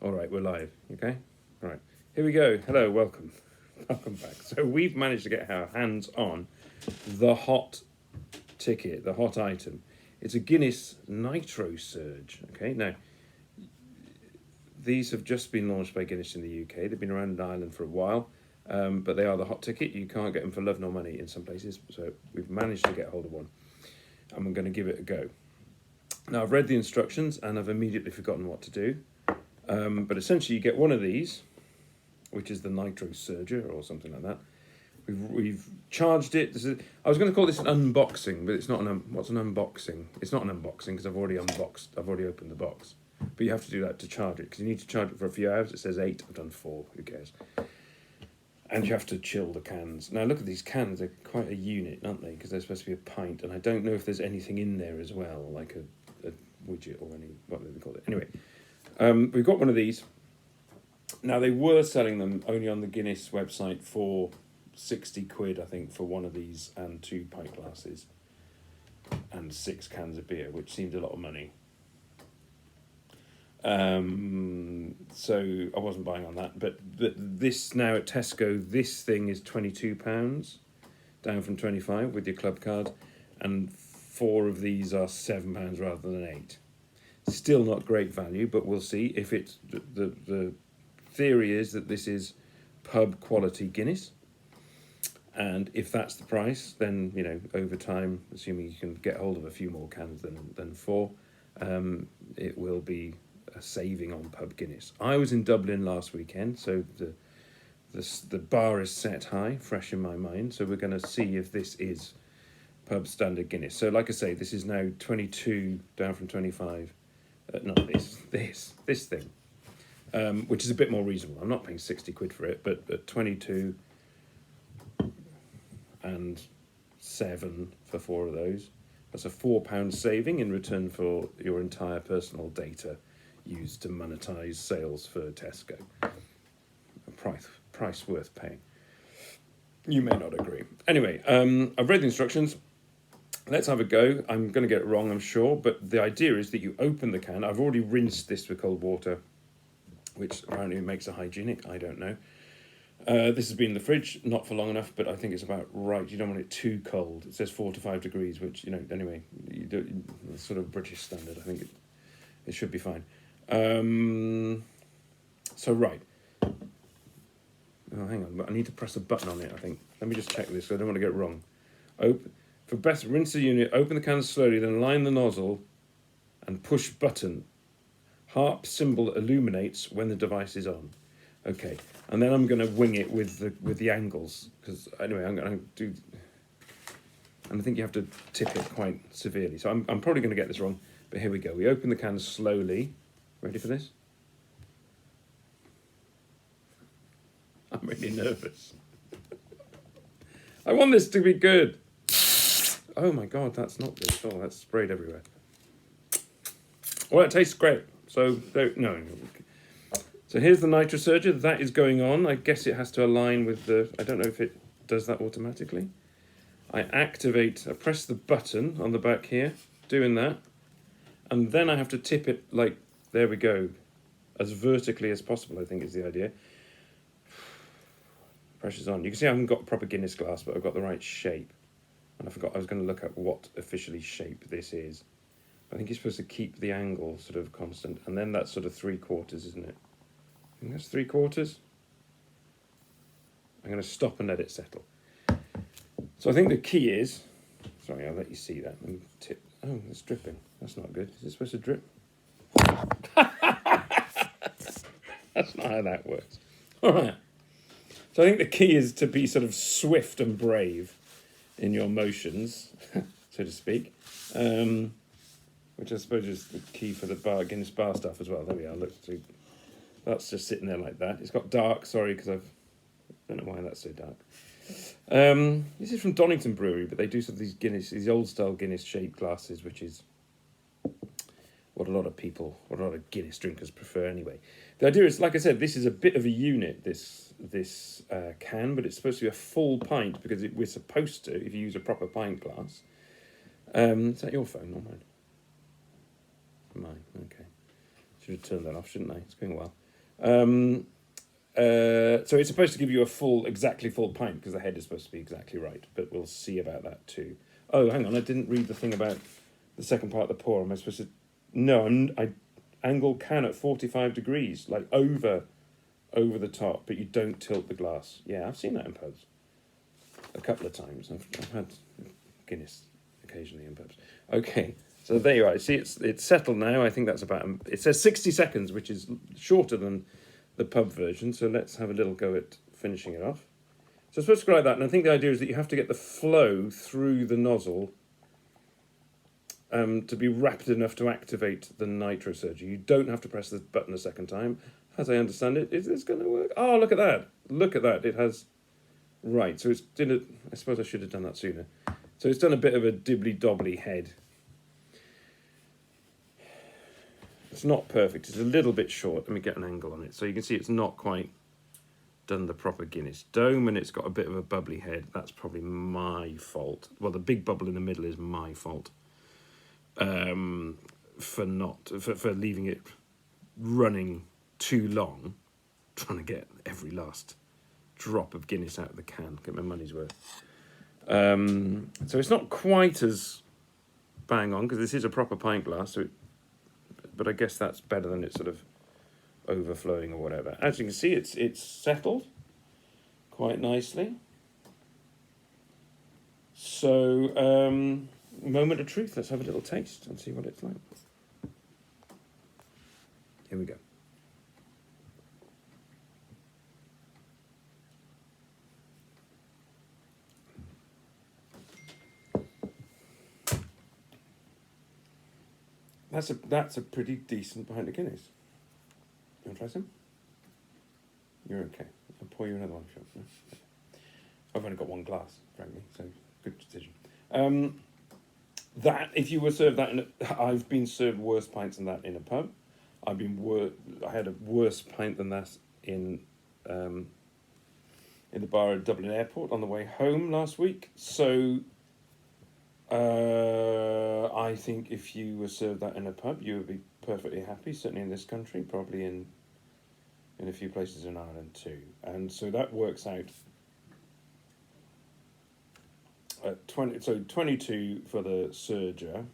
All right, we're live. Okay. All right. Here we go. Hello, welcome, welcome back. So we've managed to get our hands on the hot ticket, the hot item. It's a Guinness NitroSurge. Okay. Now these have just been launched by Guinness in the UK. They've been around in Ireland for a while, but they are the hot ticket. You can't get them for love nor money in some places. So we've managed to get hold of one, and we're going to give it a go. Now I've read the instructions and I've immediately forgotten what to do. But essentially, you get one of these, which is the NitroSurge or something like that. We've charged it. I was going to call this an unboxing, but it's not what's an unboxing? It's not an unboxing because I've already unboxed. I've already opened the box. But you have to do that to charge it because you need to charge it for a few hours. It says 8. I've done 4. Who cares? And you have to chill the cans. Now look at these cans. They're quite a unit, aren't they? Because they're supposed to be a pint, and I don't know if there's anything in there as well, like a widget or what do they call it? Anyway. We've got one of these. Now, they were selling them only on the Guinness website for 60 quid, I think, for one of these and 2 pint glasses and 6 cans of beer, which seemed a lot of money. So I wasn't buying on that. But this now at Tesco, this thing is £22, down from 25 with your club card. And 4 of these are £7 rather than 8. Still not great value, but we'll see. If it's the theory is that this is pub quality Guinness, and if that's the price, then over time, assuming you can get hold of a few more cans than 4, it will be a saving on pub Guinness. I was in Dublin last weekend, so the bar is set high, fresh in my mind. So we're going to see if this is pub standard Guinness. So like I say, this is now 22 down from 25. Not this thing, which is a bit more reasonable. I'm not paying 60 quid for it, but at 22 and 7 for 4 of those, that's a £4 saving in return for your entire personal data used to monetize sales for Tesco. A price worth paying. You may not agree. Anyway, I've read the instructions. Let's have a go. I'm going to get it wrong, I'm sure, but the idea is that you open the can. I've already rinsed this with cold water, which apparently makes it hygienic. I don't know. This has been in the fridge, not for long enough, but I think it's about right. You don't want it too cold. It says 4 to 5 degrees, which, anyway, it's sort of British standard. I think it should be fine. So, right. Oh, hang on. I need to press a button on it, I think. Let me just check this, because I don't want to get it wrong. For best, rinse the unit, open the can slowly, then line the nozzle and push button. Harp symbol illuminates when the device is on. Okay, and then I'm going to wing it with the angles, because anyway, I'm going to do, and I think you have to tip it quite severely. So I'm probably going to get this wrong, but here we go. We open the can slowly. Ready for this? I'm really nervous. I want this to be good. Oh my God, that's not good. Oh, that's sprayed everywhere. Well, it tastes great. So, no. So here's the NitroSurge. That is going on. I guess it has to align with the... I don't know if it does that automatically. I press the button on the back here, doing that. And then I have to tip it like, there we go, as vertically as possible, I think is the idea. Pressure's on. You can see I haven't got a proper Guinness glass, but I've got the right shape. And I forgot I was going to look at what officially shape this is. I think you're supposed to keep the angle sort of constant. And then that's sort of 3/4, isn't it? I think that's 3/4. I'm going to stop and let it settle. So I think the key is... Sorry, I'll let you see that. Let me tip. Oh, it's dripping. That's not good. Is it supposed to drip? That's not how that works. All right. So I think the key is to be sort of swift and brave in your motions, so to speak, which I suppose is the key for the Guinness bar stuff as well. There we are. Look, so that's just sitting there like that. It's got dark. Sorry, because I don't know why that's so dark. This is from Donington Brewery, but they do some of these old style Guinness shaped glasses, which is what a lot of Guinness drinkers prefer anyway. The idea is, like I said, this is a bit of a unit, this can, but it's supposed to be a full pint because we're supposed to, if you use a proper pint glass. Is that your phone, not mine? Mine, okay. Should have turned that off, shouldn't I? It's going well. So it's supposed to give you a exactly full pint, because the head is supposed to be exactly right, but we'll see about that too. Oh, hang on, I didn't read the thing about the second part of the pour. Am I supposed to? No, I angle can at 45 degrees, like over the top, but you don't tilt the glass. Yeah, I've seen that in pubs a couple of times. I've had Guinness occasionally in pubs. Okay, so there you are. See, it's settled now. I think that's about. It says 60 seconds, which is shorter than the pub version. So let's have a little go at finishing it off. So I'm supposed to go like that, and I think the idea is that you have to get the flow through the nozzle to be rapid enough to activate the nitrosurge. You don't have to press the button a second time. As I understand it, is this going to work? Oh, look at that. Look at that. It has... Right, so it's did it. I suppose I should have done that sooner. So it's done a bit of a dibbly-dobbly head. It's not perfect. It's a little bit short. Let me get an angle on it. So you can see it's not quite done the proper Guinness dome, and it's got a bit of a bubbly head. That's probably my fault. Well, the big bubble in the middle is my fault. For leaving it running too long, trying to get every last drop of Guinness out of the can, get my money's worth. So it's not quite as bang on, because this is a proper pint glass, but I guess that's better than it sort of overflowing or whatever. As you can see, it's settled quite nicely. So, moment of truth. Let's have a little taste and see what it's like. Here we go. That's a pretty decent pint of Guinness. You want to try some? You're okay. I'll pour you another one if you want. I've only got one glass, frankly, so good decision. That, if you were served that I've been served worse pints than that in a pub. I had a worse pint than that in the bar at Dublin Airport on the way home last week. So I think if you were served that in a pub, you would be perfectly happy. Certainly in this country, probably in a few places in Ireland too. And so that works out at 22 for the Surger.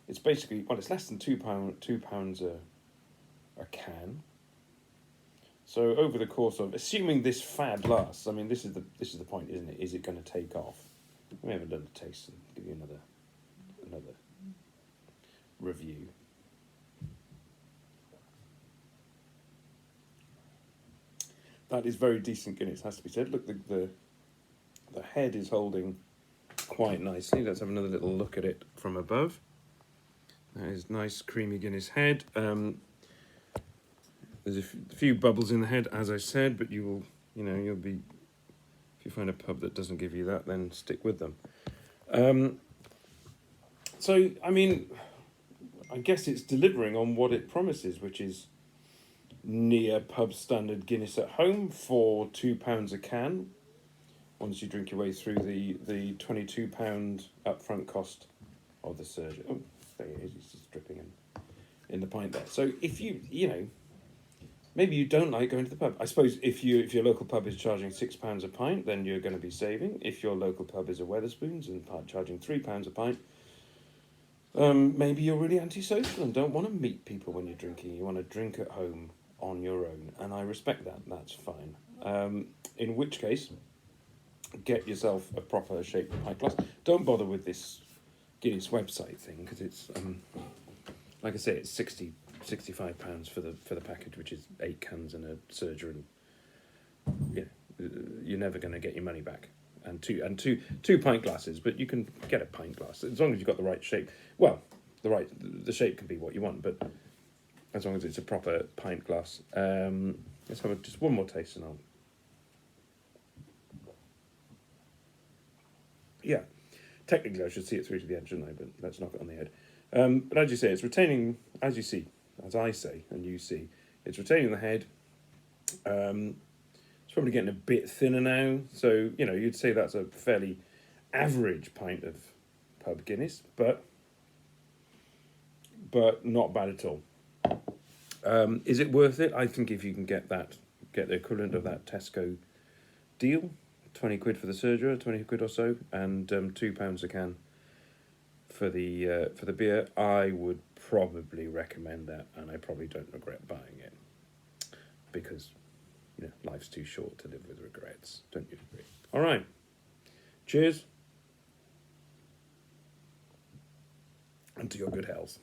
It's basically, well, it's less than £2 a can. So over the course of, assuming this fad lasts, I mean, this is the point, isn't it? Is it going to take off? Let me have another taste and give you another review. That is very decent Guinness, has to be said. Look, the head is holding quite nicely. Let's have another little look at it from above. That is nice, creamy Guinness head. There's a few bubbles in the head, as I said, but you'll be, if you find a pub that doesn't give you that, then stick with them. So, I mean, I guess it's delivering on what it promises, which is near pub standard Guinness at home for £2 a can. Once you drink your way through the £22 upfront cost of the Surge. Oh, there it is. It's just dripping in the pint there. So if you maybe you don't like going to the pub. I suppose if your local pub is charging £6 a pint, then you're going to be saving. If your local pub is a Wetherspoons and charging £3 a pint, maybe you're really antisocial and don't want to meet people when you're drinking. You want to drink at home on your own, and I respect that. That's fine. In which case, get yourself a proper shaped pint glass. Don't bother with this Guinness website thing, because it's like I say, it's £65 for the package, which is 8 cans and a Surger, and you're never going to get your money back. And two pint glasses, but you can get a pint glass as long as you've got the right shape. Well, the shape can be what you want, but as long as it's a proper pint glass. Let's have just one more taste, and I'll. Yeah, technically I should see it through to the end, shouldn't I? But let's knock it on the head. But as you say, it's retaining, as you see, as I say, and you see, it's retaining the head. It's probably getting a bit thinner now, so you'd say that's a fairly average pint of pub Guinness, but not bad at all. Is it worth it? I think if you can get the equivalent of that Tesco deal, 20 quid for the Surge, 20 quid or so, and £2 a can for the beer, I would probably recommend that, and I probably don't regret buying it, because life's too short to live with regrets. Don't you agree? All right. Cheers. And to your good health.